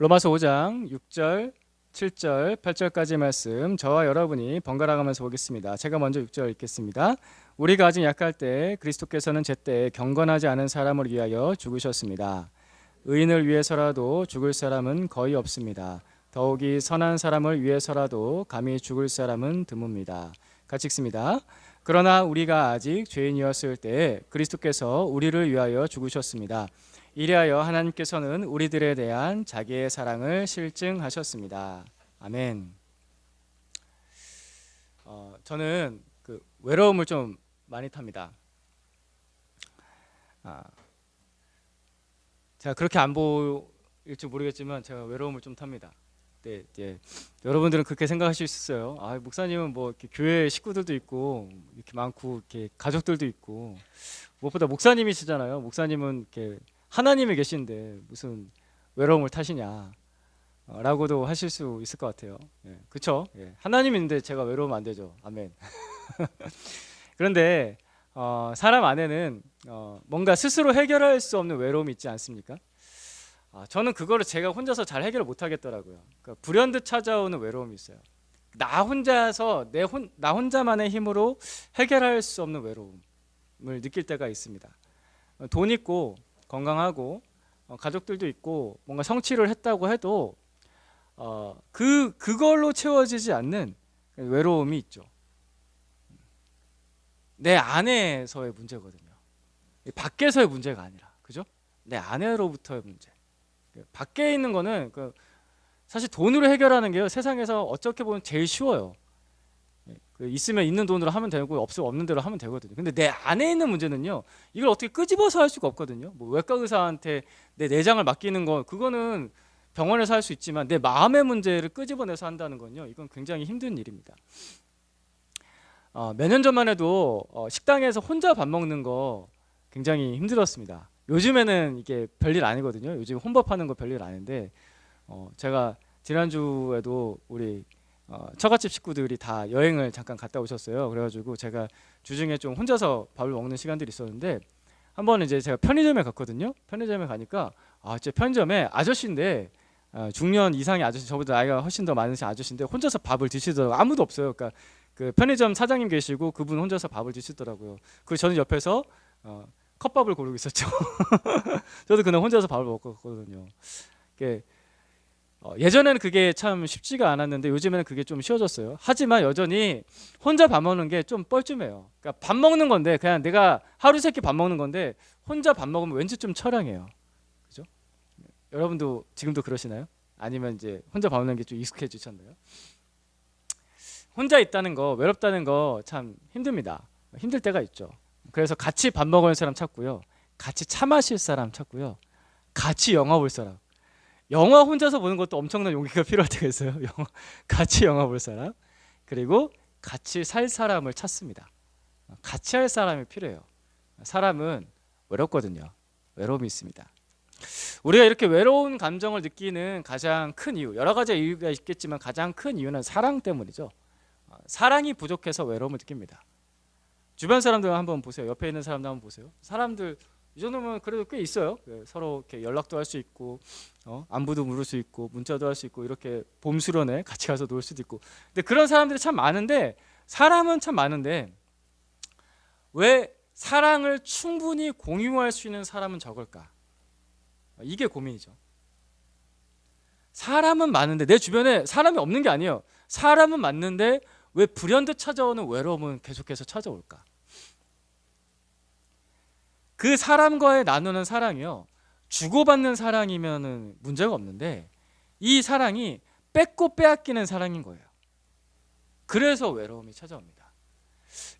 로마서 5장 6절, 7절, 8절까지 말씀 저와 여러분이 번갈아 가면서 보겠습니다. 제가 먼저 6절 읽겠습니다. 우리가 아직 약할 때 그리스도께서는 제때 경건하지 않은 사람을 위하여 죽으셨습니다. 의인을 위해서라도 죽을 사람은 거의 없습니다. 더욱이 선한 사람을 위해서라도 감히 죽을 사람은 드뭅니다. 같이 읽습니다. 그러나 우리가 아직 죄인이었을 때 그리스도께서 우리를 위하여 죽으셨습니다. 이리하여 하나님께서는 우리들에 대한 자기의 사랑을 실증하셨습니다. 아멘. 저는 외로움을 좀 많이 탑니다. 제가 그렇게 안 보일지 모르겠지만 제가 외로움을 좀 탑니다. 네, 이제 여러분들은 그렇게 생각하실 수 있어요. 목사님은 뭐 이렇게 교회 식구들도 있고 이렇게 많고 이렇게 가족들도 있고 무엇보다 목사님이시잖아요. 목사님은 이렇게 하나님이 계신데 무슨 외로움을 타시냐 라고도 하실 수 있을 것 같아요. 그렇죠? 하나님인데 제가 외로우면 안 되죠. 아멘. 그런데 사람 안에는 뭔가 스스로 해결할 수 없는 외로움이 있지 않습니까? 저는 그거를 제가 혼자서 잘 해결을 못 하겠더라고요. 그러니까 불현듯 찾아오는 외로움이 있어요. 나 혼자서 나 혼자만의 힘으로 해결할 수 없는 외로움을 느낄 때가 있습니다. 돈 있고 건강하고 가족들도 있고 뭔가 성취를 했다고 해도 그걸로 채워지지 않는 외로움이 있죠. 내 안에서의 문제거든요. 밖에서의 문제가 아니라, 그죠? 내 안으로부터의 문제. 밖에 있는 거는 사실 돈으로 해결하는 게요, 세상에서 어떻게 보면 제일 쉬워요. 있으면 있는 돈으로 하면 되고 없으면 없는 대로 하면 되거든요. 근데 내 안에 있는 문제는요, 이걸 어떻게 끄집어서 할 수가 없거든요. 뭐 외과 의사한테 내 내장을 맡기는 거, 그거는 병원에서 할 수 있지만 내 마음의 문제를 끄집어내서 한다는 건요, 이건 굉장히 힘든 일입니다. 몇 년 전만 해도 식당에서 혼자 밥 먹는 거 굉장히 힘들었습니다. 요즘에는 이게 별일 아니거든요. 요즘 혼밥하는 거 별일 아닌데 제가 지난주에도 우리 처갓집 식구들이 다 여행을 잠깐 갔다 오셨어요. 그래가지고 제가 주중에 좀 혼자서 밥을 먹는 시간들이 있었는데 한 번은 이제 제가 편의점에 갔거든요. 편의점에 가니까 제 편의점에 아저씨인데 중년 이상의 아저씨, 저보다 나이가 훨씬 더 많으신 아저씨인데 혼자서 밥을 드시더라고요. 아무도 없어요. 그러니까 그 편의점 사장님 계시고 그분 혼자서 밥을 드시더라고요. 그리고 저는 옆에서 컵밥을 고르고 있었죠. 저도 그냥 혼자서 밥을 먹었거든요. 예전에는 그게 참 쉽지가 않았는데 요즘에는 그게 좀 쉬워졌어요. 하지만 여전히 혼자 밥 먹는 게 좀 뻘쭘해요. 그러니까 밥 먹는 건데, 그냥 내가 하루 세끼 밥 먹는 건데 혼자 밥 먹으면 왠지 좀 처량해요. 그죠? 여러분도 지금도 그러시나요? 아니면 이제 혼자 밥 먹는 게 좀 익숙해지셨나요? 혼자 있다는 거, 외롭다는 거 참 힘듭니다. 힘들 때가 있죠. 그래서 같이 밥 먹을 사람 찾고요, 같이 차 마실 사람 찾고요, 같이 영화 볼 사람. 영화 혼자서 보는 것도 엄청난 용기가 필요할 때가 있어요. 같이 영화 볼 사람, 그리고 같이 살 사람을 찾습니다. 같이 할 사람이 필요해요. 사람은 외롭거든요. 외로움이 있습니다. 우리가 이렇게 외로운 감정을 느끼는 가장 큰 이유, 여러 가지 이유가 있겠지만 가장 큰 이유는 사랑 때문이죠. 사랑이 부족해서 외로움을 느낍니다. 주변 사람들 한번 보세요. 옆에 있는 사람들 한번 보세요. 사람들 이 정도면 그래도 꽤 있어요. 서로 이렇게 연락도 할 수 있고, 안부도 물을 수 있고, 문자도 할 수 있고, 이렇게 봄수련회 같이 가서 놀 수도 있고. 근데 그런 사람들이 참 많은데, 사람은 참 많은데 왜 사랑을 충분히 공유할 수 있는 사람은 적을까? 이게 고민이죠. 사람은 많은데, 내 주변에 사람이 없는 게 아니에요. 사람은 많는데 왜 불현듯 찾아오는 외로움은 계속해서 찾아올까? 그 사람과의 나누는 사랑이요, 주고받는 사랑이면은 문제가 없는데 이 사랑이 뺏고 빼앗기는 사랑인 거예요. 그래서 외로움이 찾아옵니다.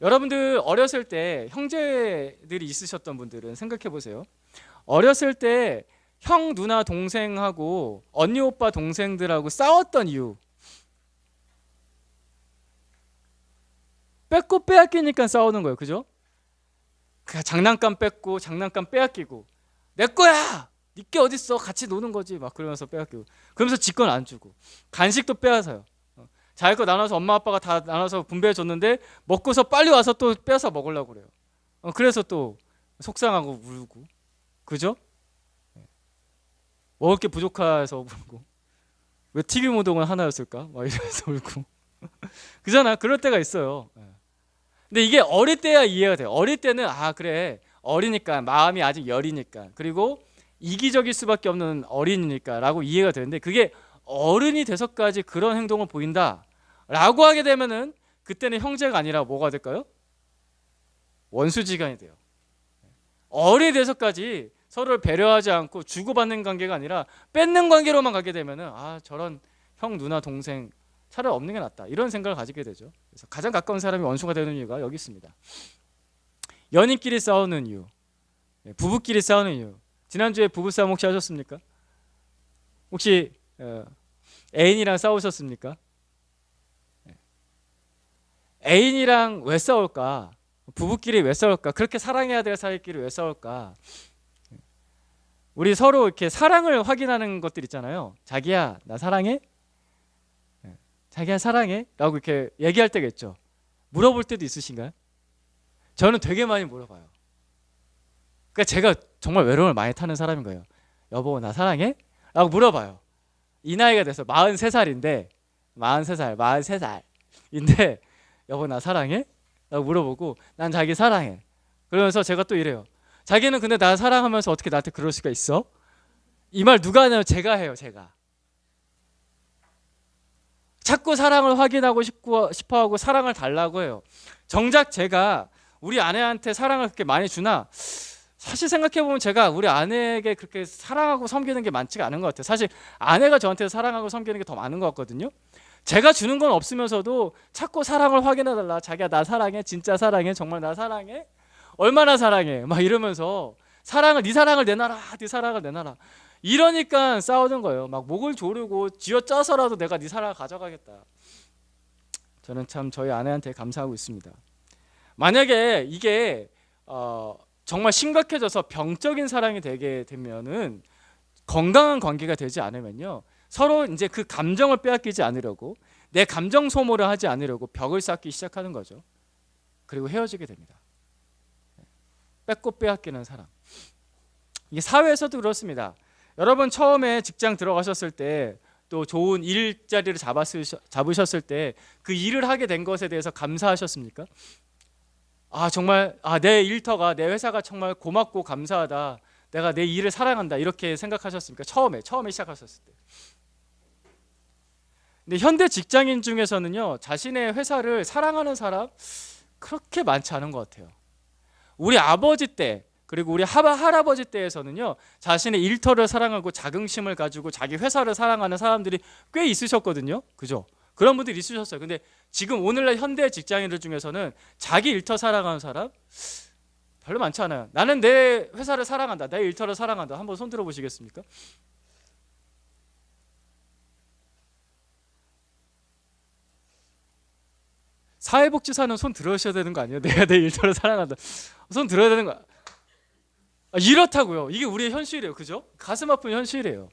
여러분들 어렸을 때 형제들이 있으셨던 분들은 생각해 보세요. 어렸을 때 형, 누나, 동생하고 언니, 오빠, 동생들하고 싸웠던 이유, 뺏고 빼앗기니까 싸우는 거예요. 그죠? 장난감 뺏고 장난감 빼앗기고, 내 거야! 니께 어딨어? 같이 노는 거지. 막 그러면서 빼앗기고, 그러면서 지 건 안 주고, 간식도 빼앗아요. 자기 거 나눠서 엄마 아빠가 다 나눠서 분배해 줬는데 먹고서 빨리 와서 또 빼앗아 먹으려고 그래요. 그래서 또 속상하고 울고, 그죠? 먹을 게 부족해서 울고. 왜 TV 모독은 하나였을까? 막 이러면서 울고 그잖아. 그럴 때가 있어요. 근데 이게 어릴 때야 이해가 돼요. 어릴 때는 아 그래 어리니까 마음이 아직 여리니까 그리고 이기적일 수밖에 없는 어린이니까 라고 이해가 되는데 그게 어른이 돼서까지 그런 행동을 보인다 라고 하게 되면은 그때는 형제가 아니라 뭐가 될까요? 원수지간이 돼요. 어른이 돼서까지 서로를 배려하지 않고 주고받는 관계가 아니라 뺏는 관계로만 가게 되면은 아 저런 형 누나 동생 차라리 없는 게 낫다 이런 생각을 가지게 되죠. 그래서 가장 가까운 사람이 원수가 되는 이유가 여기 있습니다. 연인끼리 싸우는 이유, 부부끼리 싸우는 이유. 지난주에 부부싸움 혹시 하셨습니까? 혹시 애인이랑 싸우셨습니까? 애인이랑 왜 싸울까? 부부끼리 왜 싸울까? 그렇게 사랑해야 될 사이끼리 왜 싸울까? 우리 서로 이렇게 사랑을 확인하는 것들 있잖아요. 자기야 나 사랑해? 자기야 사랑해? 라고 이렇게 얘기할 때가 있죠. 물어볼 때도 있으신가요? 저는 되게 많이 물어봐요. 그러니까 제가 정말 외로움을 많이 타는 사람인 거예요. 여보 나 사랑해? 라고 물어봐요. 이 나이가 돼서 43살인데 43살인데 여보 나 사랑해? 라고 물어보고 난 자기 사랑해. 그러면서 제가 또 이래요. 자기는 근데 나 사랑하면서 어떻게 나한테 그럴 수가 있어? 이 말 누가 하냐면 제가 해요. 제가. 자꾸 사랑을 확인하고 싶어하고 사랑을 달라고 해요. 정작 제가 우리 아내한테 사랑을 그렇게 많이 주나? 사실 생각해보면 제가 우리 아내에게 그렇게 사랑하고 섬기는 게 많지가 않은 것 같아요. 사실 아내가 저한테 사랑하고 섬기는 게 더 많은 것 같거든요. 제가 주는 건 없으면서도 자꾸 사랑을 확인해달라. 자기야 나 사랑해? 진짜 사랑해? 정말 나 사랑해? 얼마나 사랑해? 막 이러면서 네 사랑을 내놔라. 네 사랑을 내놔라. 이러니까 싸우는 거예요. 막 목을 조르고 쥐어짜서라도 내가 네 사랑을 가져가겠다. 저는 참 저희 아내한테 감사하고 있습니다. 만약에 이게 정말 심각해져서 병적인 사랑이 되게 되면은 건강한 관계가 되지 않으면요. 서로 이제 그 감정을 빼앗기지 않으려고 내 감정 소모를 하지 않으려고 벽을 쌓기 시작하는 거죠. 그리고 헤어지게 됩니다. 뺏고 빼앗기는 사랑. 이게 사회에서도 그렇습니다. 여러분 처음에 직장 들어가셨을 때 또 좋은 일자리를 잡으셨을 때 그 일을 하게 된 것에 대해서 감사하셨습니까? 아 정말 내 일터가 내 회사가 정말 고맙고 감사하다. 내가 내 일을 사랑한다. 이렇게 생각하셨습니까? 처음에 시작하셨을 때. 근데 현대 직장인 중에서는요. 자신의 회사를 사랑하는 사람 그렇게 많지 않은 것 같아요. 우리 아버지 때 그리고 우리 할아버지 때에서는요. 자신의 일터를 사랑하고 자긍심을 가지고 자기 회사를 사랑하는 사람들이 꽤 있으셨거든요. 그죠? 그런 분들이 있으셨어요. 근데 지금 오늘날 현대 직장인들 중에서는 자기 일터 사랑하는 사람 별로 많지 않아요. 나는 내 회사를 사랑한다. 내 일터를 사랑한다. 한번 손 들어 보시겠습니까? 사회복지사는 손 들으셔야 되는 거 아니에요? 내가 내 일터를 사랑한다. 손 들어야 되는 거. 이렇다고요. 이게 우리의 현실이에요. 그죠? 가슴 아픈 현실이에요.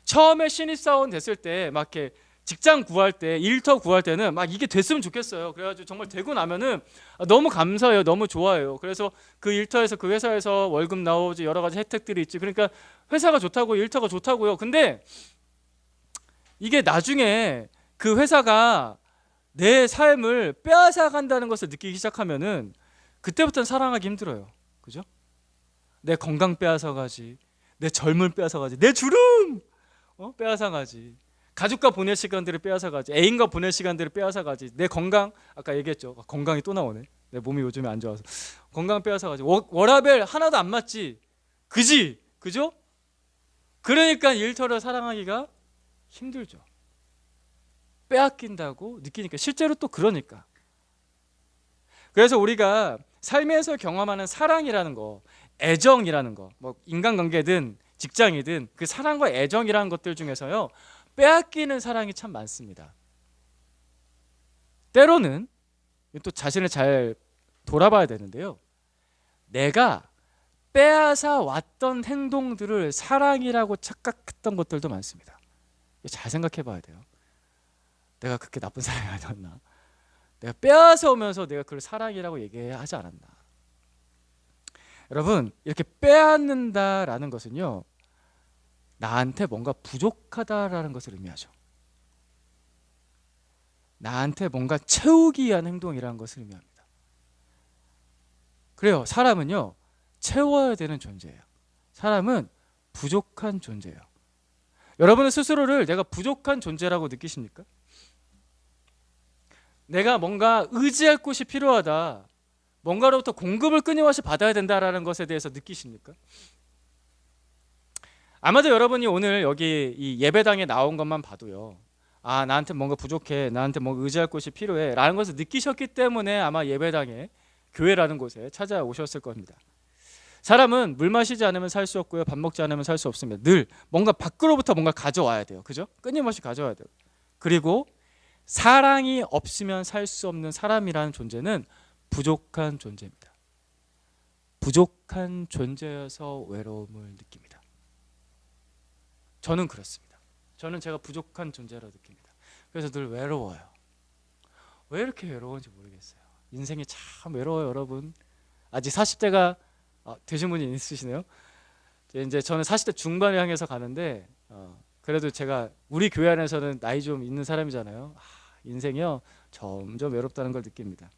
처음에 신입사원 됐을 때 막 이렇게 직장 구할 때 일터 구할 때는 막 이게 됐으면 좋겠어요. 그래가지고 정말 되고 나면은 너무 감사해요. 너무 좋아요. 그래서 그 일터에서 그 회사에서 월급 나오지 여러 가지 혜택들이 있지. 그러니까 회사가 좋다고 일터가 좋다고요. 근데 이게 나중에 그 회사가 내 삶을 빼앗아 간다는 것을 느끼기 시작하면은 그때부터는 사랑하기 힘들어요. 그죠? 내 건강 빼앗아 가지. 내 젊음 빼앗아 가지. 내 주름 빼앗아 가지. 가족과 보낼 시간들을 빼앗아 가지. 애인과 보낼 시간들을 빼앗아 가지. 내 건강 아까 얘기했죠. 건강이 또 나오네. 내 몸이 요즘에 안 좋아서 건강 빼앗아 가지. 워라밸 하나도 안 맞지. 그지? 그죠? 그러니까 일터를 사랑하기가 힘들죠. 빼앗긴다고 느끼니까 실제로 또 그러니까. 그래서 우리가 삶에서 경험하는 사랑이라는 거, 애정이라는 거, 뭐 인간관계든 직장이든 그 사랑과 애정이라는 것들 중에서요. 빼앗기는 사랑이 참 많습니다. 때로는 또 자신을 잘 돌아봐야 되는데요. 내가 빼앗아 왔던 행동들을 사랑이라고 착각했던 것들도 많습니다. 잘 생각해 봐야 돼요. 내가 그렇게 나쁜 사람이 아니었나? 내가 빼앗아 오면서 내가 그걸 사랑이라고 얘기하지 않았나? 여러분 이렇게 빼앗는다라는 것은요. 나한테 뭔가 부족하다라는 것을 의미하죠. 나한테 뭔가 채우기 위한 행동이라는 것을 의미합니다. 그래요. 사람은요, 채워야 되는 존재예요. 사람은 부족한 존재예요. 여러분은 스스로를 내가 부족한 존재라고 느끼십니까? 내가 뭔가 의지할 곳이 필요하다, 뭔가로부터 공급을 끊임없이 받아야 된다라는 것에 대해서 느끼십니까? 아마도 여러분이 오늘 여기 이 예배당에 나온 것만 봐도요, 아, 나한테 뭔가 부족해, 나한테 뭔가 의지할 곳이 필요해 라는 것을 느끼셨기 때문에 아마 예배당에, 교회라는 곳에 찾아오셨을 겁니다. 사람은 물 마시지 않으면 살 수 없고요, 밥 먹지 않으면 살 수 없습니다. 늘 뭔가 밖으로부터 뭔가 가져와야 돼요. 그죠? 끊임없이 가져와야 돼요. 그리고 사랑이 없으면 살 수 없는 사람이라는 존재는 부족한 존재입니다. 부족한 존재여서 외로움을 느낍니다. 저는 그렇습니다. 저는 제가 부족한 존재라 느낍니다. 그래서 늘 외로워요. 왜 이렇게 외로운지 모르겠어요. 인생이 참 외로워요, 여러분. 아직 40대가 되신 분이 있으시네요. 이제 저는 40대 중반을 향해서 가는데 그래도 제가 우리 교회 안에서는 나이 좀 있는 사람이잖아요. 인생이요, 점점 외롭다는 걸 느낍니다.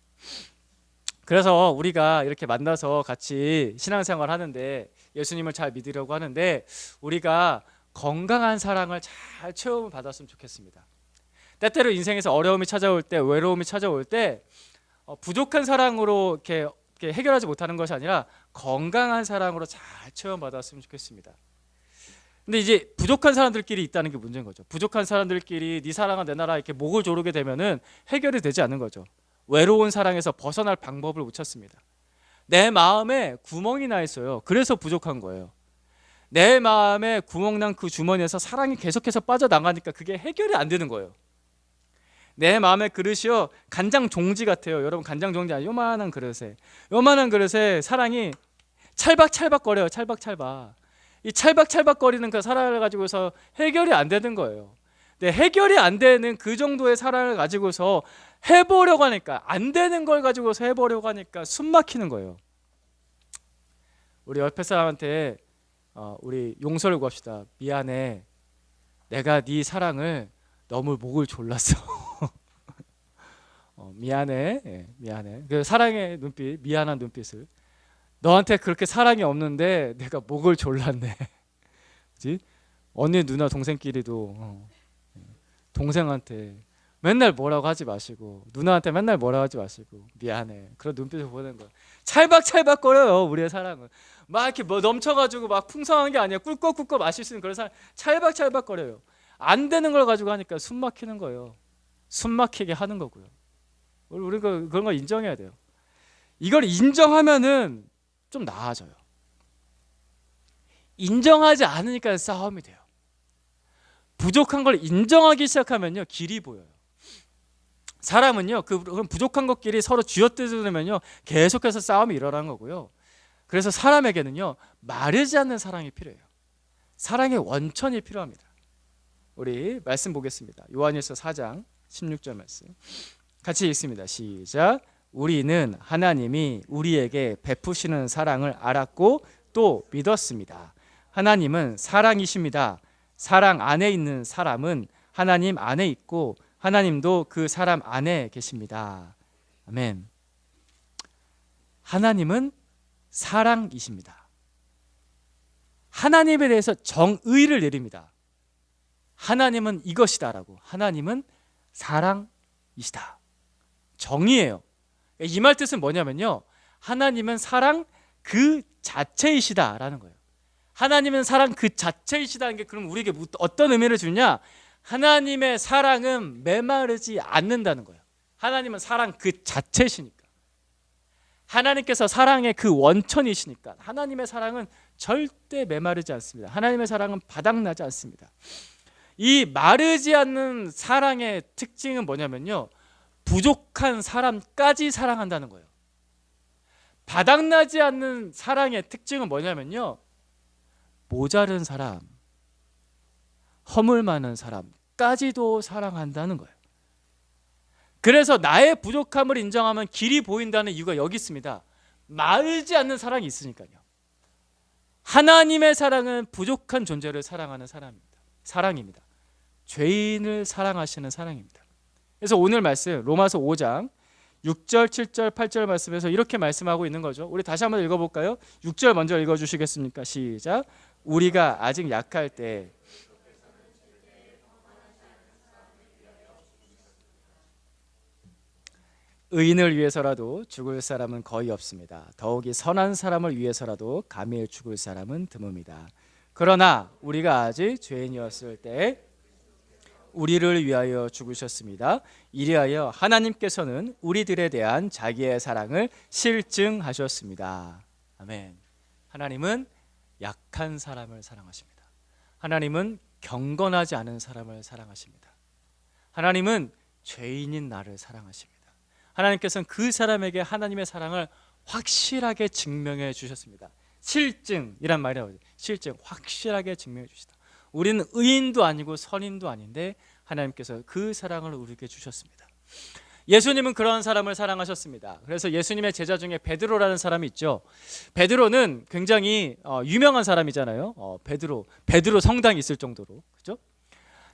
그래서 우리가 이렇게 만나서 같이 신앙생활 하는데, 예수님을 잘 믿으려고 하는데, 우리가 건강한 사랑을 잘 체험을 받았으면 좋겠습니다. 때때로 인생에서 어려움이 찾아올 때, 외로움이 찾아올 때 부족한 사랑으로 이렇게 해결하지 못하는 것이 아니라 건강한 사랑으로 잘 체험받았으면 좋겠습니다. 근데 이제 부족한 사람들끼리 있다는 게 문제인 거죠. 부족한 사람들끼리 네 사랑아 내 나라 이렇게 목을 조르게 되면은 해결이 되지 않는 거죠. 외로운 사랑에서 벗어날 방법을 못 찾습니다. 내 마음에 구멍이 나 있어요. 그래서 부족한 거예요. 내 마음에 구멍난 그 주머니에서 사랑이 계속해서 빠져나가니까 그게 해결이 안 되는 거예요. 내 마음의 그릇이요, 간장 종지 같아요. 여러분, 간장 종지 아니에요? 요만한 그릇에 사랑이 찰박찰박거려요. 찰박찰박. 이 찰박찰박거리는 그 사랑을 가지고서 해결이 안 되는 거예요. 근데 해결이 안 되는 그 정도의 사랑을 가지고서 해보려고 하니까, 안 되는 걸 가지고서 해보려고 하니까 숨 막히는 거예요. 우리 옆에 사람한테 우리 용서를 구합시다. 미안해, 내가 네 사랑을 너무 목을 졸랐어. 미안해, 미안해. 그 사랑의 눈빛, 미안한 눈빛을. 너한테 그렇게 사랑이 없는데 내가 목을 졸랐네. 그렇지? 언니, 누나, 동생끼리도 동생한테 맨날 뭐라고 하지 마시고, 누나한테 맨날 뭐라고 하지 마시고, 미안해, 그런 눈빛을 보는 거야. 찰박찰박거려요, 우리의 사랑은. 막 이렇게 뭐 넘쳐가지고 막 풍성한 게 아니야. 꿀꺽꿀꺽 마실 수 있는 그런 사랑, 찰박찰박거려요. 안 되는 걸 가지고 하니까 숨 막히는 거예요. 숨 막히게 하는 거고요. 우리가 그런 걸 인정해야 돼요. 이걸 인정하면은 좀 나아져요. 인정하지 않으니까 싸움이 돼요. 부족한 걸 인정하기 시작하면요, 길이 보여요. 사람은요, 그런 부족한 것끼리 서로 쥐어뜯으면요, 계속해서 싸움이 일어나는 거고요. 그래서 사람에게는요, 마르지 않는 사랑이 필요해요. 사랑의 원천이 필요합니다. 우리 말씀 보겠습니다. 요한일서 4장 16절 말씀 같이 읽습니다. 시작. 우리는 하나님이 우리에게 베푸시는 사랑을 알았고 또 믿었습니다. 하나님은 사랑이십니다. 사랑 안에 있는 사람은 하나님 안에 있고 하나님도 그 사람 안에 계십니다. 아멘. 하나님은 사랑이십니다. 하나님에 대해서 정의를 내립니다. 하나님은 이것이다라고. 하나님은 사랑이시다. 정의예요. 이 말 뜻은 뭐냐면요, 하나님은 사랑 그 자체이시다라는 거예요. 하나님은 사랑 그 자체이시다는 게 그럼 우리에게 어떤 의미를 주냐? 하나님의 사랑은 메마르지 않는다는 거예요. 하나님은 사랑 그 자체이시니까. 하나님께서 사랑의 그 원천이시니까 하나님의 사랑은 절대 메마르지 않습니다. 하나님의 사랑은 바닥나지 않습니다. 이 마르지 않는 사랑의 특징은 뭐냐면요, 부족한 사람까지 사랑한다는 거예요. 바닥나지 않는 사랑의 특징은 뭐냐면요, 모자른 사람, 허물 많은 사람까지도 사랑한다는 거예요. 그래서 나의 부족함을 인정하면 길이 보인다는 이유가 여기 있습니다. 마르지 않는 사랑이 있으니까요. 하나님의 사랑은 부족한 존재를 사랑하는 사랑입니다. 죄인을 사랑하시는 사랑입니다. 그래서 오늘 말씀 로마서 5장 6절, 7절, 8절 말씀에서 이렇게 말씀하고 있는 거죠. 우리 다시 한번 읽어볼까요? 6절 먼저 읽어주시겠습니까? 시작. 우리가 아직 약할 때 의인을 위해서라도 죽을 사람은 거의 없습니다. 더욱이 선한 사람을 위해서라도 감히 죽을 사람은 드뭅니다. 그러나 우리가 아직 죄인이었을 때 우리를 위하여 죽으셨습니다. 이리하여 하나님께서는 우리들에 대한 자기의 사랑을 실증하셨습니다. 아멘. 하나님은 약한 사람을 사랑하십니다. 하나님은 경건하지 않은 사람을 사랑하십니다. 하나님은 죄인인 나를 사랑하십니다. 하나님께서는 그 사람에게 하나님의 사랑을 확실하게 증명해 주셨습니다. 실증이란 말이 나오죠. 실증, 확실하게 증명해 주시다. 우리는 의인도 아니고 선인도 아닌데 하나님께서 그 사랑을 우리에게 주셨습니다. 예수님은 그런 사람을 사랑하셨습니다. 그래서 예수님의 제자 중에 베드로라는 사람이 있죠. 베드로는 굉장히 유명한 사람이잖아요. 베드로 성당이 있을 정도로, 그렇죠?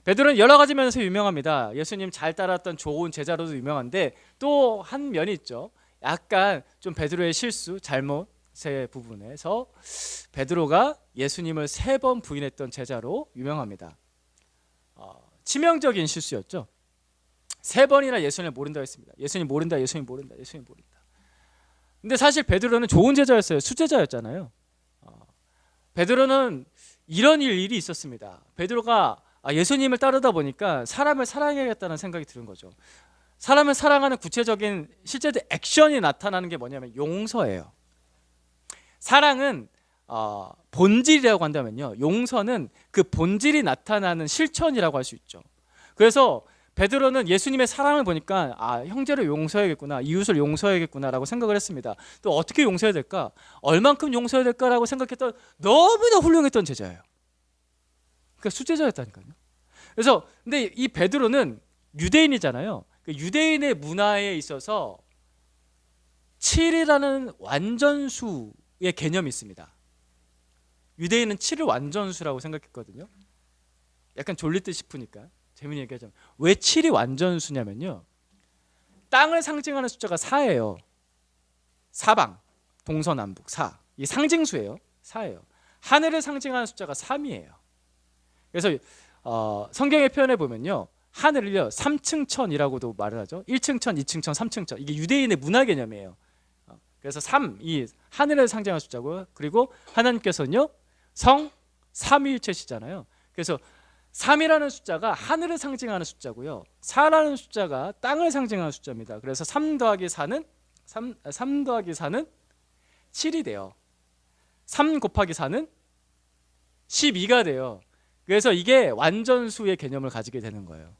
베드로는 여러 가지 면에서 유명합니다. 예수님 잘 따랐던 좋은 제자로도 유명한데 또 한 면이 있죠. 약간 좀 베드로의 실수, 잘못의 부분에서 베드로가 예수님을 3번 부인했던 제자로 유명합니다. 치명적인 실수였죠. 3번이나 예수님을 모른다고 했습니다. 예수님 모른다, 예수님 모른다, 예수님 모른다. 근데 사실 베드로는 좋은 제자였어요. 수제자였잖아요. 베드로는 이런 일이 있었습니다. 베드로가 예수님을 따르다 보니까 사람을 사랑해야겠다는 생각이 드는 거죠. 사람을 사랑하는 구체적인 실제적 액션이 나타나는 게 뭐냐면 용서예요. 사랑은 본질이라고 한다면요, 용서는 그 본질이 나타나는 실천이라고 할 수 있죠. 그래서 베드로는 예수님의 사랑을 보니까 형제를 용서해야겠구나, 이웃을 용서해야겠구나라고 생각을 했습니다. 또 어떻게 용서해야 될까? 얼만큼 용서해야 될까라고 생각했던 너무나 훌륭했던 제자예요. 그러니까 수제자였다니까요. 그래서 근데 이 베드로는 유대인이잖아요. 그 유대인의 문화에 있어서 7이라는 완전수의 개념이 있습니다. 유대인은 7을 완전수라고 생각했거든요. 약간 졸릴 듯 싶으니까 재미있게 얘기하자면 왜 7이 완전수냐면요, 땅을 상징하는 숫자가 4예요. 사방, 동서남북 4. 이 상징수예요. 4예요. 하늘을 상징하는 숫자가 3이에요. 그래서 성경의 표현에 보면요, 하늘을요 3층 천이라고도 말을 하죠. 1층 천, 2층 천, 3층 천. 이게 유대인의 문화 개념이에요. 그래서 3, 이 하늘을 상징하는 숫자고요. 그리고 하나님께서는요 성 삼위일체시잖아요. 그래서 3이라는 숫자가 하늘을 상징하는 숫자고요, 4라는 숫자가 땅을 상징하는 숫자입니다. 그래서 3 더하기 4는 3 더하기 4는 7이 돼요. 3 곱하기 4는 12가 돼요. 그래서 이게 완전수의 개념을 가지게 되는 거예요.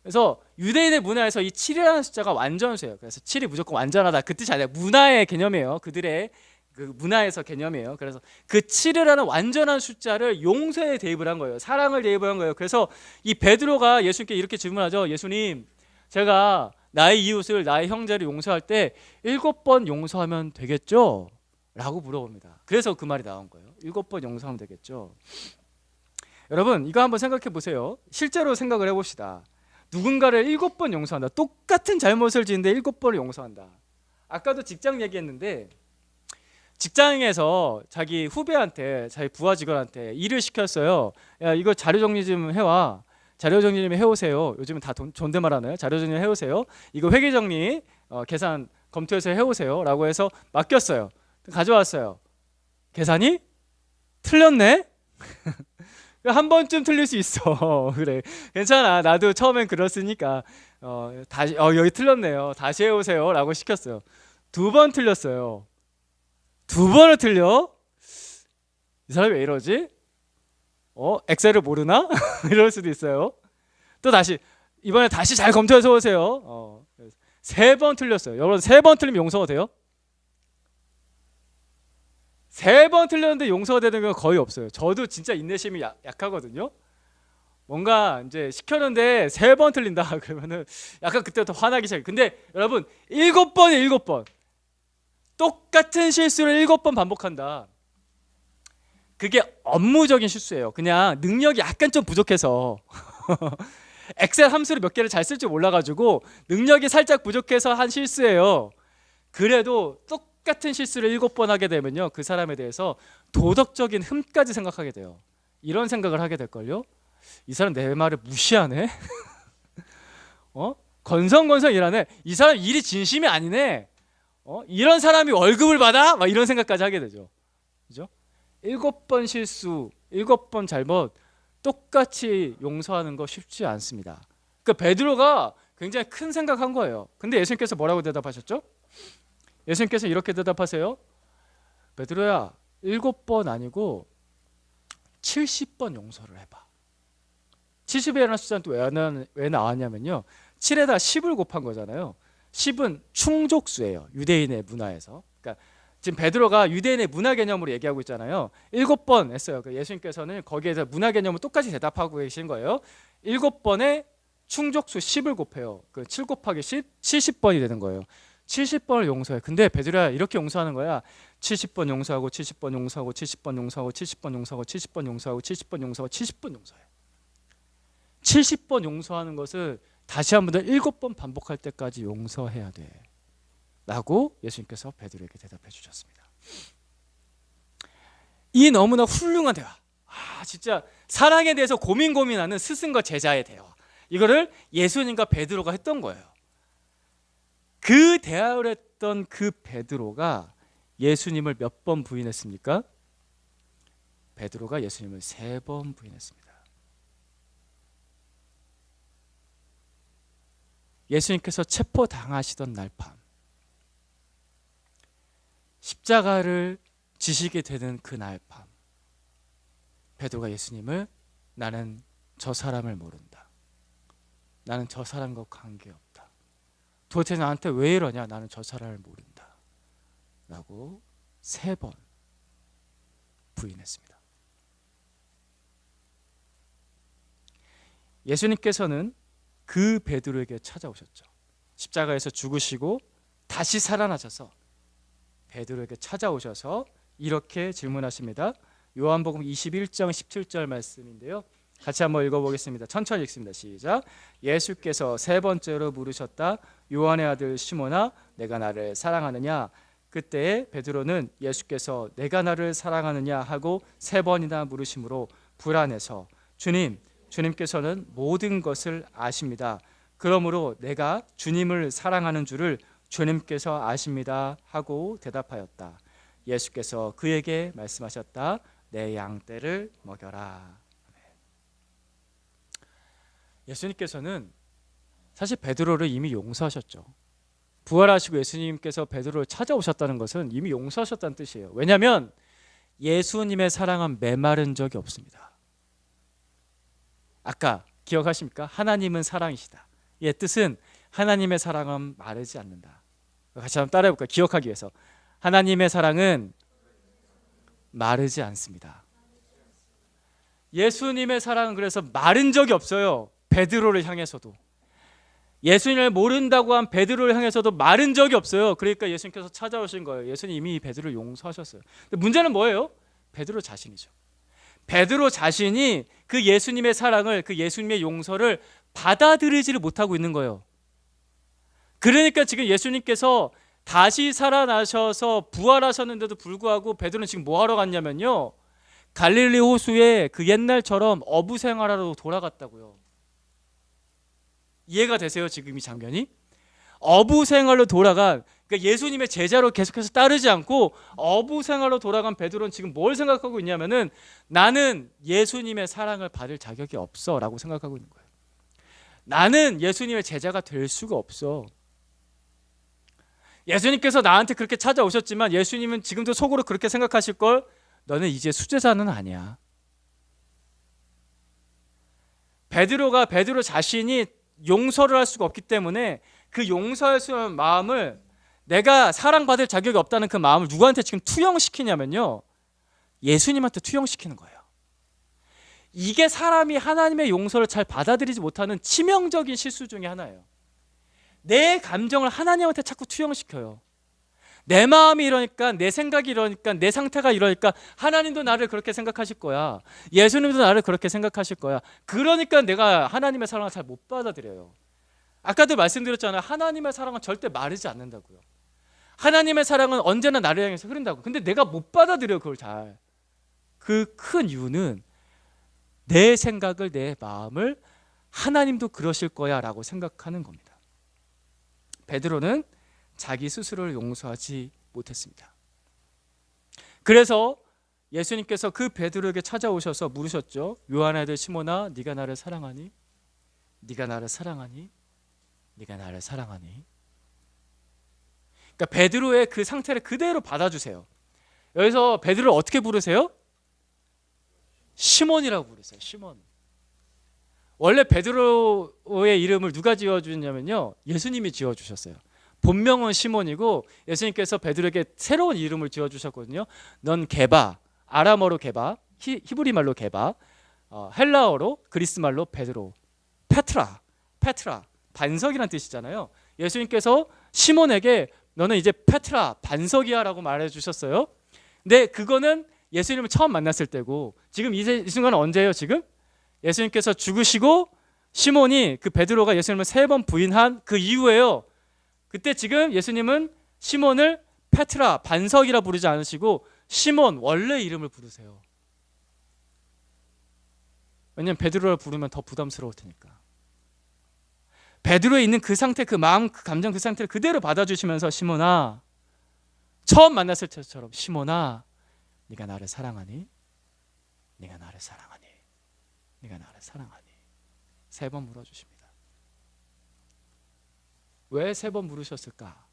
그래서 유대인의 문화에서 이 7이라는 숫자가 완전수예요. 그래서 7이 무조건 완전하다, 그 뜻이 아니라 문화의 개념이에요. 그들의 그 문화에서 개념이에요. 그래서 그 7이라는 완전한 숫자를 용서에 대입을 한 거예요. 사랑을 대입을 한 거예요. 그래서 이 베드로가 예수님께 이렇게 질문하죠. 예수님, 제가 나의 이웃을, 나의 형제를 용서할 때 7번 용서하면 되겠죠? 라고 물어봅니다. 그래서 그 말이 나온 거예요. 7번 용서하면 되겠죠? 여러분, 이거 한번 생각해 보세요. 실제로 생각을 해봅시다. 누군가를 7번 용서한다. 똑같은 잘못을 지은데 7번을 용서한다. 아까도 직장 얘기했는데, 직장에서 자기 후배한테, 자기 부하 직원한테 일을 시켰어요. 야, 이거 자료 정리 좀 해와. 자료 정리 좀 해오세요. 요즘은 다 존댓말 하나요? 자료 정리 해오세요. 이거 회계 정리, 계산 검토해서 해오세요. 라고 해서 맡겼어요. 가져왔어요. 계산이 틀렸네? 한 번쯤 틀릴 수 있어. 그래, 괜찮아. 나도 처음엔 그랬으니까 다시 여기 틀렸네요. 다시 해오세요. 라고 시켰어요. 2번 틀렸어요. 2번을 틀려? 이 사람이 왜 이러지? 엑셀을 모르나? 이럴 수도 있어요. 또 다시, 이번에 다시 잘 검토해서 오세요. 3번 틀렸어요. 여러분, 3번 틀리면 용서가 돼요? 3번 틀렸는데 용서가 되는 건 거의 없어요. 저도 진짜 인내심이 약하거든요. 뭔가 이제 시켰는데 3번 틀린다 그러면은 약간 그때부터 화나기 시작해요. 근데 여러분, 7번에 7번 똑같은 실수를 7번 반복한다. 그게 업무적인 실수예요. 그냥 능력이 약간 좀 부족해서 엑셀 함수를 몇 개를 잘 쓸 줄 몰라가지고 능력이 살짝 부족해서 한 실수예요. 그래도 똑같은 실수를 7번 하게 되면요, 그 사람에 대해서 도덕적인 흠까지 생각하게 돼요. 이런 생각을 하게 될걸요. 이 사람 내 말을 무시하네. 건성건성 일하네. 이 사람 일이 진심이 아니네. 이런 사람이 월급을 받아? 막 이런 생각까지 하게 되죠. 그죠? 7번 실수, 7번 잘못 똑같이 용서하는 거 쉽지 않습니다. 그러니까 베드로가 굉장히 큰 생각한 거예요. 근데 예수님께서 뭐라고 대답하셨죠? 예수님께서 이렇게 대답하세요. 베드로야, 7번 아니고 70번 용서를 해봐. 70이라는 숫자는 또 왜 나왔냐면요, 7에다 10을 곱한 거잖아요. 10은 충족수예요, 유대인의 문화에서. 그러니까 지금 베드로가 유대인의 문화 개념으로 얘기하고 있잖아요. 7번 했어요. 예수님께서는 거기에서 문화 개념을 똑같이 대답하고 계신 거예요. 7번에 충족수 10을 곱해요. 7 곱하기 10, 70번이 되는 거예요. 70번을 용서해. 근데 베드로야, 이렇게 용서하는 거야. 70번 용서하고 70번 용서하고 70번 용서하고 70번 용서하고 70번 용서하고 70번 용서하고 70번 용서해. 70번 용서하는 것을 다시 한 번 더 7번 반복할 때까지 용서해야 돼 라고 예수님께서 베드로에게 대답해 주셨습니다. 이 너무나 훌륭한 대화, 진짜 사랑에 대해서 고민하는 스승과 제자의 대화, 이거를 예수님과 베드로가 했던 거예요. 그 대화를 했던 그 베드로가 예수님을 몇 번 부인했습니까? 베드로가 예수님을 3번 부인했습니다. 예수님께서 체포당하시던 날 밤, 십자가를 지시게 되는 그날 밤, 베드로가 예수님을, 나는 저 사람을 모른다, 나는 저 사람과 관계없다, 도대체 나한테 왜 이러냐, 나는 저 사람을 모른다 라고 3번 부인했습니다. 예수님께서는 그 베드로에게 찾아오셨죠. 십자가에서 죽으시고 다시 살아나셔서 베드로에게 찾아오셔서 이렇게 질문하십니다. 요한복음 21장 17절 말씀인데요, 같이 한번 읽어보겠습니다. 천천히 읽습니다. 시작. 예수께서 3번째로 물으셨다. 요한의 아들 시몬아, 내가 나를 사랑하느냐? 그때 베드로는 예수께서 내가 나를 사랑하느냐 하고 3번이나 물으심으로 불안해서, 주님께서는 모든 것을 아십니다. 그러므로 내가 주님을 사랑하는 줄을 주님께서 아십니다 하고 대답하였다. 예수께서 그에게 말씀하셨다. 내 양떼를 먹여라. 예수님께서는 사실 베드로를 이미 용서하셨죠. 부활하시고 예수님께서 베드로를 찾아오셨다는 것은 이미 용서하셨다는 뜻이에요. 왜냐하면 예수님의 사랑은 메마른 적이 없습니다. 아까 기억하십니까? 하나님은 사랑이시다. 이 뜻은 하나님의 사랑은 마르지 않는다. 같이 한번 따라해볼까요? 기억하기 위해서. 하나님의 사랑은 마르지 않습니다. 예수님의 사랑은 그래서 마른 적이 없어요. 베드로를 향해서도. 예수님을 모른다고 한 베드로를 향해서도 마른 적이 없어요. 그러니까 예수님께서 찾아오신 거예요. 예수님 이미 베드로를 용서하셨어요. 근데 문제는 뭐예요? 베드로 자신이죠. 베드로 자신이 그 예수님의 사랑을, 그 예수님의 용서를 받아들이지를 못하고 있는 거예요. 그러니까 지금 예수님께서 다시 살아나셔서 부활하셨는데도 불구하고 베드로는 지금 뭐 하러 갔냐면요, 갈릴리 호수에 그 옛날처럼 어부 생활하러 돌아갔다고요. 이해가 되세요? 지금 이 장면이? 어부 생활로 돌아간, 그러니까 예수님의 제자로 계속해서 따르지 않고 어부 생활로 돌아간 베드로는 지금 뭘 생각하고 있냐면은, 나는 예수님의 사랑을 받을 자격이 없어 라고 생각하고 있는 거예요. 나는 예수님의 제자가 될 수가 없어. 예수님께서 나한테 그렇게 찾아오셨지만 예수님은 지금도 속으로 그렇게 생각하실걸, 너는 이제 수제자는 아니야. 베드로 자신이 용서를 할 수가 없기 때문에 그 용서할 수 있는 마음을, 내가 사랑받을 자격이 없다는 그 마음을 누구한테 지금 투영시키냐면요, 예수님한테 투영시키는 거예요. 이게 사람이 하나님의 용서를 잘 받아들이지 못하는 치명적인 실수 중에 하나예요. 내 감정을 하나님한테 자꾸 투영시켜요. 내 마음이 이러니까, 내 생각이 이러니까, 내 상태가 이러니까 하나님도 나를 그렇게 생각하실 거야. 예수님도 나를 그렇게 생각하실 거야. 그러니까 내가 하나님의 사랑을 잘 못 받아들여요. 아까도 말씀드렸잖아요. 하나님의 사랑은 절대 마르지 않는다고요. 하나님의 사랑은 언제나 나를 향해서 흐른다고. 근데 내가 못 받아들여 그걸 잘. 그 큰 이유는 내 생각을, 내 마음을 하나님도 그러실 거야 라고 생각하는 겁니다. 베드로는 자기 스스로를 용서하지 못했습니다. 그래서 예수님께서 그 베드로에게 찾아오셔서 물으셨죠. 요한의 아들 시몬아, 네가 나를 사랑하니? 네가 나를 사랑하니? 네가 나를 사랑하니? 그러니까 베드로의 그 상태를 그대로 받아주세요. 여기서 베드로를 어떻게 부르세요? 시몬이라고 부르세요. 시몬. 원래 베드로의 이름을 누가 지어주냐면요, 예수님이 지어주셨어요. 본명은 시몬이고 예수님께서 베드로에게 새로운 이름을 지어주셨거든요. 넌 게바, 아람어로 게바, 히브리 말로 게바, 헬라어로 그리스 말로 베드로, 페트라, 반석이란 뜻이잖아요. 예수님께서 시몬에게 너는 이제 페트라, 반석이야 라고 말해주셨어요. 근데 그거는 예수님을 처음 만났을 때고, 지금 이 순간은 언제예요? 지금 예수님께서 죽으시고 시몬이, 그 베드로가 예수님을 3번 부인한 그 이후에요. 그때 지금 예수님은 시몬을 페트라, 반석이라 부르지 않으시고 시몬, 원래 이름을 부르세요. 왜냐하면 베드로를 부르면 더 부담스러울 테니까. 베드로에 있는 그 상태, 그 마음, 그 감정, 그 상태를 그대로 받아주시면서 시몬아, 처음 만났을 때처럼 시몬아, 네가 나를 사랑하니? 네가 나를 사랑하니? 네가 나를 사랑하니? 3번 물어주십니다. 왜 3번 물으셨을까?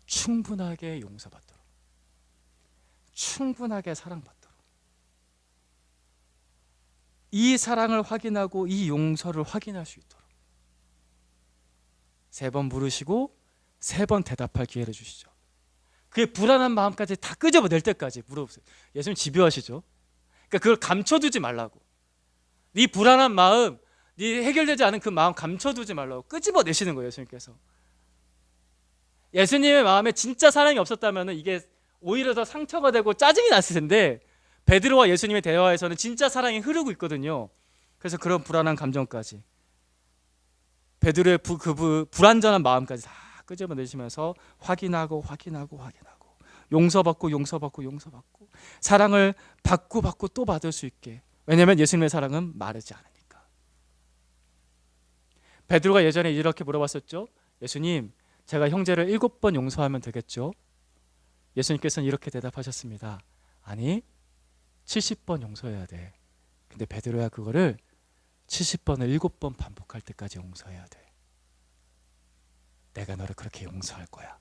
충분하게 용서받도록, 충분하게 사랑받도록, 이 사랑을 확인하고 이 용서를 확인할 수 있도록 3번 물으시고 3번 대답할 기회를 주시죠. 그의 불안한 마음까지 다 끄집어낼 때까지 물어보세요. 예수님 집요하시죠. 그러니까 그걸 감춰두지 말라고. 네 불안한 마음, 네 해결되지 않은 그 마음 감춰두지 말라고 끄집어내시는 거예요. 예수님께서. 예수님의 마음에 진짜 사랑이 없었다면 이게 오히려 더 상처가 되고 짜증이 났을 텐데, 베드로와 예수님의 대화에서는 진짜 사랑이 흐르고 있거든요. 그래서 그런 불안한 감정까지, 베드로의 불안전한 마음까지 다 끄집어내시면서 확인하고 용서받고 사랑을 받고 또 받을 수 있게. 왜냐하면 예수님의 사랑은 마르지 않으니까. 베드로가 예전에 이렇게 물어봤었죠. 예수님, 제가 형제를 7번 용서하면 되겠죠? 예수님께서는 이렇게 대답하셨습니다. 아니, 70번 용서해야 돼. 근데 베드로야, 그거를 70번을 7번 반복할 때까지 용서해야 돼. 내가 너를 그렇게 용서할 거야.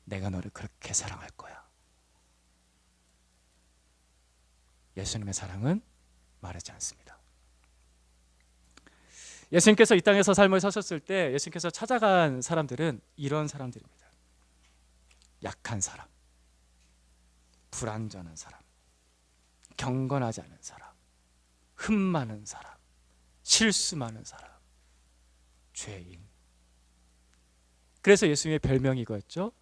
내가 너를 그렇게 사랑할 거야. 예수님의 사랑은 마르지 않습니다. 예수님께서 이 땅에서 삶을 사셨을 때 예수님께서 찾아간 사람들은 이런 사람들입니다. 약한 사람, 불완전한 사람, 경건하지 않은 사람, 흠 많은 사람, 실수 많은 사람, 죄인. 그래서 예수님의 별명이 이거였죠.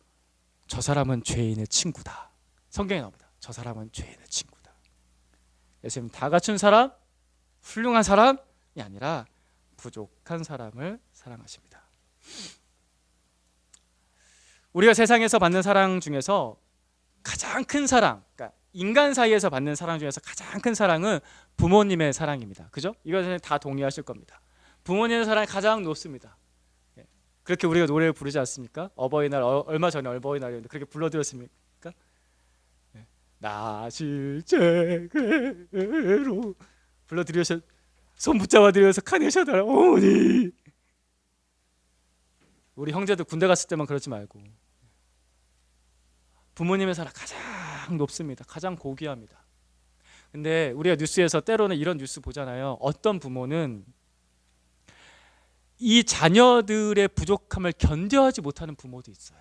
저 사람은 죄인의 친구다. 성경에 나옵니다. 저 사람은 죄인의 친구다. 예수님 다 갖춘 사람, 훌륭한 사람이 아니라 부족한 사람을 사랑하십니다. 우리가 세상에서 받는 사랑 중에서 가장 큰 사랑, 그러니까 인간 사이에서 받는 사랑 중에서 가장 큰 사랑은 부모님의 사랑입니다. 그죠? 이것은 다 동의하실 겁니다. 부모님의 사랑이 가장 높습니다. 그렇게 우리가 노래를 부르지 않습니까? 어버이날, 얼마 전에 어버이날이었는데 그렇게 불러드렸습니까? 나 실제로 불러드려서 손 붙잡아 드려서 카네이션을 어머니. 우리 형제들 군대 갔을 때만 그러지 말고, 부모님의 사랑 가장 높습니다. 가장 고귀합니다. 근데 우리가 뉴스에서 때로는 이런 뉴스 보잖아요. 어떤 부모는 이 자녀들의 부족함을 견뎌하지 못하는 부모도 있어요.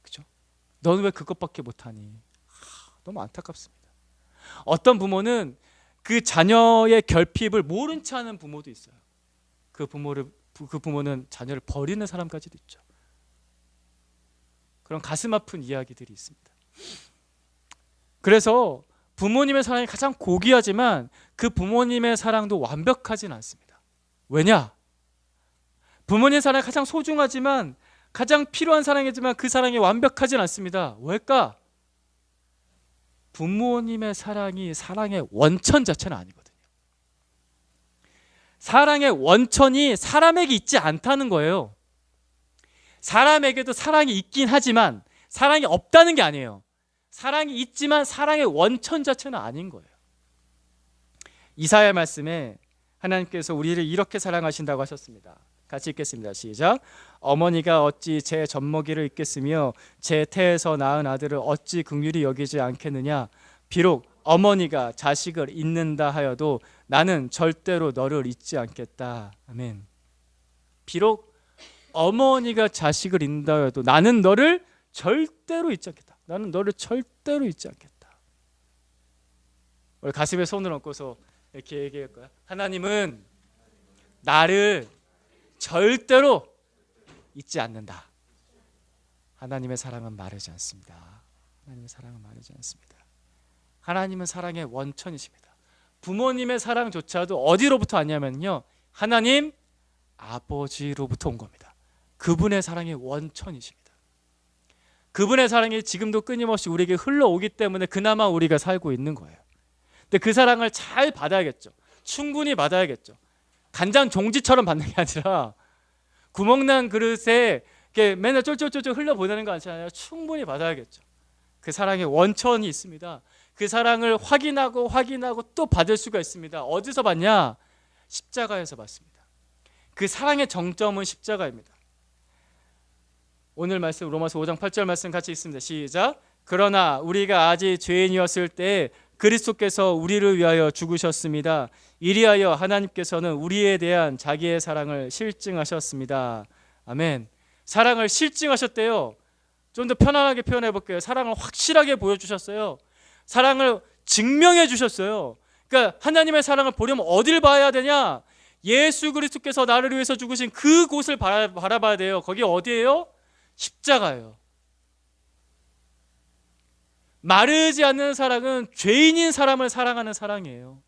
그죠? 너는 왜 그것밖에 못하니? 너무 안타깝습니다. 어떤 부모는 그 자녀의 결핍을 모른 채 하는 부모도 있어요. 그 그 부모는 자녀를 버리는 사람까지도 있죠. 그런 가슴 아픈 이야기들이 있습니다. 그래서 부모님의 사랑이 가장 고귀하지만 그 부모님의 사랑도 완벽하진 않습니다. 왜냐? 부모님 사랑이 가장 소중하지만 가장 필요한 사랑이지만 그 사랑이 완벽하진 않습니다. 왜일까? 부모님의 사랑이 사랑의 원천 자체는 아니거든요. 사랑의 원천이 사람에게 있지 않다는 거예요. 사람에게도 사랑이 있긴 하지만 사랑이 없다는 게 아니에요. 사랑이 있지만 사랑의 원천 자체는 아닌 거예요. 이사야 말씀에 하나님께서 우리를 이렇게 사랑하신다고 하셨습니다. 같이 읽겠습니다. 시작. 어머니가 어찌 제 젖먹이를 잊겠으며 제 태에서 낳은 아들을 어찌 긍휼히 여기지 않겠느냐. 비록 어머니가 자식을 잊는다 하여도 나는 절대로 너를 잊지 않겠다. 아멘. 비록 어머니가 자식을 잊는다 하여도 나는 너를 절대로 잊지 않겠다. 나는 너를 절대로 잊지 않겠다. 우리 가슴에 손을 얹고서 이렇게 얘기할 거야. 하나님은 나를 절대로 잊지 않는다. 하나님의 사랑은 마르지 않습니다. 하나님의 사랑은 마르지 않습니다. 하나님은 사랑의 원천이십니다. 부모님의 사랑조차도 어디로부터 왔냐면요, 하나님 아버지로부터 온 겁니다. 그분의 사랑의 원천이십니다. 그분의 사랑이 지금도 끊임없이 우리에게 흘러오기 때문에 그나마 우리가 살고 있는 거예요. 근데 그 사랑을 잘 받아야겠죠. 충분히 받아야겠죠. 간장 종지처럼 받는 게 아니라 구멍난 그릇에 이렇게 맨날 쫄쫄쫄쫄 흘려보내는 거 아니잖아요. 충분히 받아야겠죠. 그 사랑의 원천이 있습니다. 그 사랑을 확인하고 또 받을 수가 있습니다. 어디서 받냐? 십자가에서 받습니다. 그 사랑의 정점은 십자가입니다. 오늘 말씀 로마서 5장 8절 말씀 같이 읽습니다. 시작. 그러나 우리가 아직 죄인이었을 때 그리스도께서 우리를 위하여 죽으셨습니다. 이리하여 하나님께서는 우리에 대한 자기의 사랑을 실증하셨습니다. 아멘. 사랑을 실증하셨대요. 좀 더 편안하게 표현해 볼게요. 사랑을 확실하게 보여주셨어요. 사랑을 증명해 주셨어요. 그러니까 하나님의 사랑을 보려면 어딜 봐야 되냐? 예수 그리스도께서 나를 위해서 죽으신 그곳을 바라봐야 돼요. 거기 어디예요? 십자가예요. 마르지 않는 사랑은 죄인인 사람을 사랑하는 사랑이에요.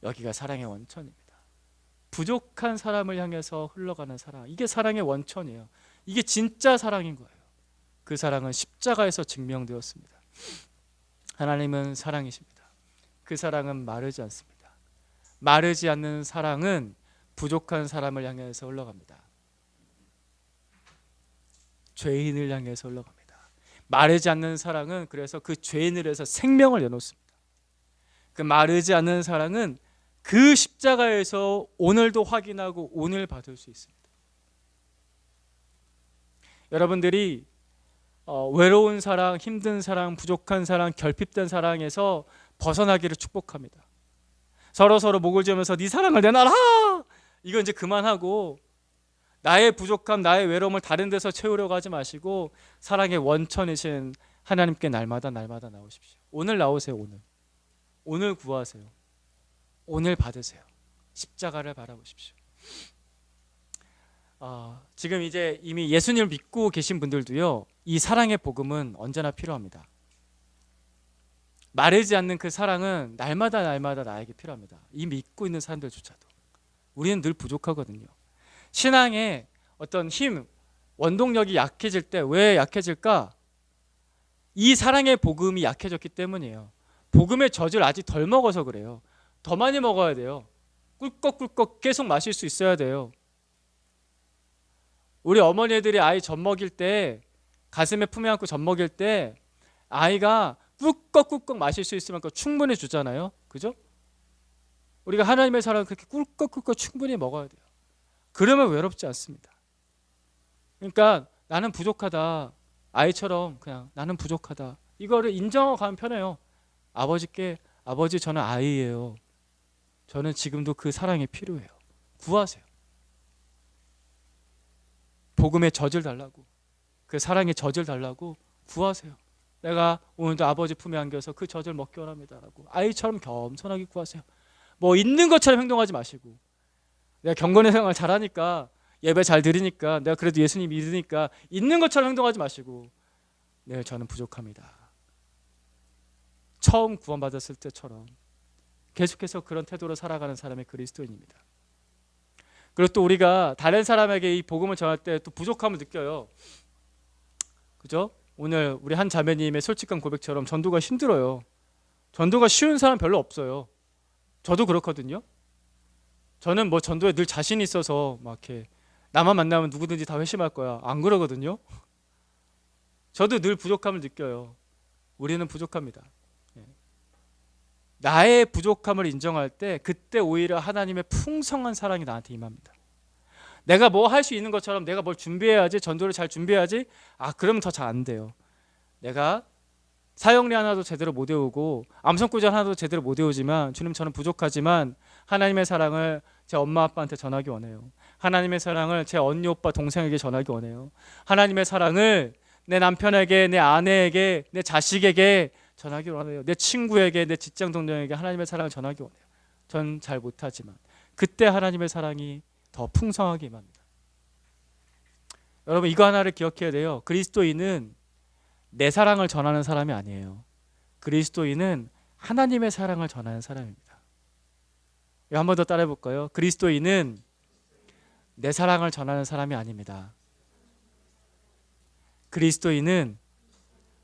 여기가 사랑의 원천입니다. 부족한 사람을 향해서 흘러가는 사랑, 이게 사랑의 원천이에요. 이게 진짜 사랑인 거예요. 그 사랑은 십자가에서 증명되었습니다. 하나님은 사랑이십니다. 그 사랑은 마르지 않습니다. 마르지 않는 사랑은 부족한 사람을 향해서 흘러갑니다. 죄인을 향해서 흘러갑니다. 마르지 않는 사랑은 그래서 그 죄인을 위해서 생명을 내놓습니다. 그 마르지 않는 사랑은 그 십자가에서 오늘도 확인하고 오늘 받을 수 있습니다. 여러분들이 외로운 사랑, 힘든 사랑, 부족한 사랑, 결핍된 사랑에서 벗어나기를 축복합니다. 서로 목을 쥐면서 네 사랑을 내놔라! 이거 이제 그만하고 나의 부족함, 나의 외로움을 다른 데서 채우려고 하지 마시고 사랑의 원천이신 하나님께 날마다 나오십시오. 오늘 나오세요. 오늘 구하세요. 오늘 받으세요. 십자가를 바라보십시오. 지금 이제 이미 예수님을 믿고 계신 분들도요, 이 사랑의 복음은 언제나 필요합니다. 마르지 않는 그 사랑은 날마다 나에게 필요합니다. 이 믿고 있는 사람들조차도. 우리는 늘 부족하거든요. 신앙의 어떤 힘, 원동력이 약해질 때 왜 약해질까? 이 사랑의 복음이 약해졌기 때문이에요. 복음의 젖을 아직 덜 먹어서 그래요. 더 많이 먹어야 돼요. 꿀꺽꿀꺽 계속 마실 수 있어야 돼요. 우리 어머니들이 아이 젖 먹일 때, 가슴에 품에 안고 젖 먹일 때 아이가 꿀꺽꿀꺽 마실 수 있을 만큼 충분히 주잖아요. 그죠? 우리가 하나님의 사랑을 그렇게 꿀꺽꿀꺽 충분히 먹어야 돼요. 그러면 외롭지 않습니다. 그러니까 나는 부족하다. 아이처럼 그냥 나는 부족하다. 이거를 인정하고 가면 편해요. 아버지께, 아버지 저는 아이예요. 저는 지금도 그 사랑이 필요해요. 구하세요. 복음의 젖을 달라고, 그 사랑의 젖을 달라고 구하세요. 내가 오늘도 아버지 품에 안겨서 그 젖을 먹기 원합니다라고 아이처럼 겸손하게 구하세요. 뭐 있는 것처럼 행동하지 마시고 내가 경건의 생활 잘하니까, 예배 잘 드리니까, 내가 그래도 예수님 믿으니까 있는 것처럼 행동하지 마시고, 네, 저는 부족합니다. 처음 구원받았을 때처럼 계속해서 그런 태도로 살아가는 사람이 그리스도인입니다. 그리고 또 우리가 다른 사람에게 이 복음을 전할 때 또 부족함을 느껴요. 그죠? 오늘 우리 한 자매님의 솔직한 고백처럼 전도가 힘들어요. 전도가 쉬운 사람 별로 없어요. 저도 그렇거든요. 저는 뭐 전도에 늘 자신이 있어서 막 이렇게 나만 만나면 누구든지 다 회심할 거야, 안 그러거든요. 저도 늘 부족함을 느껴요. 우리는 부족합니다. 나의 부족함을 인정할 때 그때 오히려 하나님의 풍성한 사랑이 나한테 임합니다. 내가 뭐 할 수 있는 것처럼 내가 뭘 준비해야지, 전도를 잘 준비해야지, 그러면 더 잘 안 돼요. 내가 사형리 하나도 제대로 못 외우고 암송구절 하나도 제대로 못 외우지만, 주님 저는 부족하지만 하나님의 사랑을 제 엄마 아빠한테 전하기 원해요. 하나님의 사랑을 제 언니 오빠 동생에게 전하기 원해요. 하나님의 사랑을 내 남편에게, 내 아내에게, 내 자식에게 전하기 원해요. 내 친구에게, 내 직장 동료에게 하나님의 사랑을 전하기 원해요. 전 잘 못하지만 그때 하나님의 사랑이 더 풍성하게 임합니다. 여러분, 이거 하나를 기억해야 돼요. 그리스도인은 내 사랑을 전하는 사람이 아니에요. 그리스도인은 하나님의 사랑을 전하는 사람입니다. 이거 한 번 더 따라해 볼까요? 그리스도인은 내 사랑을 전하는 사람이 아닙니다. 그리스도인은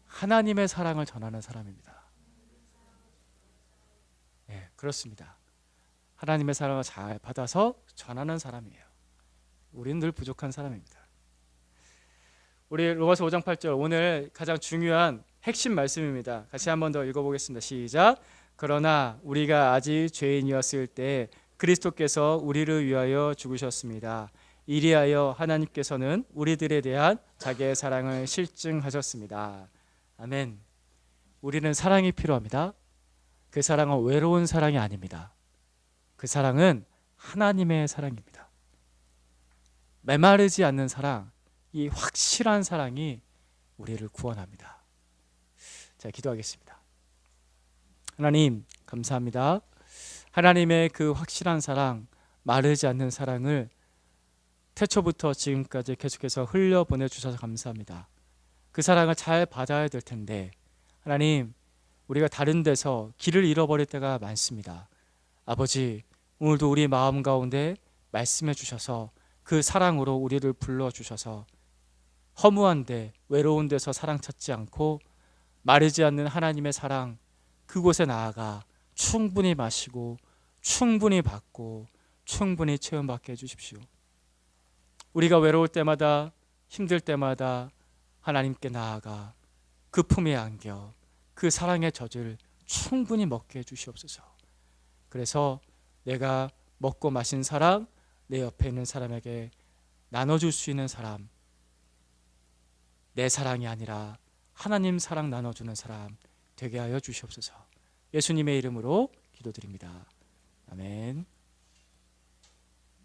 하나님의 사랑을 전하는 사람입니다. 네, 그렇습니다. 하나님의 사랑을 잘 받아서 전하는 사람이에요. 우리는 늘 부족한 사람입니다. 우리 로마서 5장 8절, 오늘 가장 중요한 핵심 말씀입니다. 같이 한 번 더 읽어보겠습니다. 시작. 그러나 우리가 아직 죄인이었을 때 그리스도께서 우리를 위하여 죽으셨습니다. 이리하여 하나님께서는 우리들에 대한 자기의 사랑을 실증하셨습니다. 아멘. 우리는 사랑이 필요합니다. 그 사랑은 외로운 사랑이 아닙니다. 그 사랑은 하나님의 사랑입니다. 메마르지 않는 사랑, 이 확실한 사랑이 우리를 구원합니다. 자, 기도하겠습니다. 하나님, 감사합니다. 하나님의 그 확실한 사랑, 마르지 않는 사랑을 태초부터 지금까지 계속해서 흘려보내 주셔서 감사합니다. 그 사랑을 잘 받아야 될 텐데, 하나님, 우리가 다른 데서 길을 잃어버릴 때가 많습니다. 아버지, 오늘도 우리 마음 가운데 말씀해 주셔서 그 사랑으로 우리를 불러주셔서 허무한데, 외로운 데서 사랑 찾지 않고 마르지 않는 하나님의 사랑, 그곳에 나아가 충분히 마시고 충분히 받고 충분히 체험받게 해주십시오. 우리가 외로울 때마다, 힘들 때마다 하나님께 나아가 그 품에 안겨 그 사랑의 젖을 충분히 먹게 해주시옵소서. 그래서 내가 먹고 마신 사랑, 내 옆에 있는 사람에게 나눠줄 수 있는 사람, 내 사랑이 아니라 하나님 사랑 나눠주는 사람 되게 하여 주시옵소서. 예수님의 이름으로 기도드립니다. 아멘.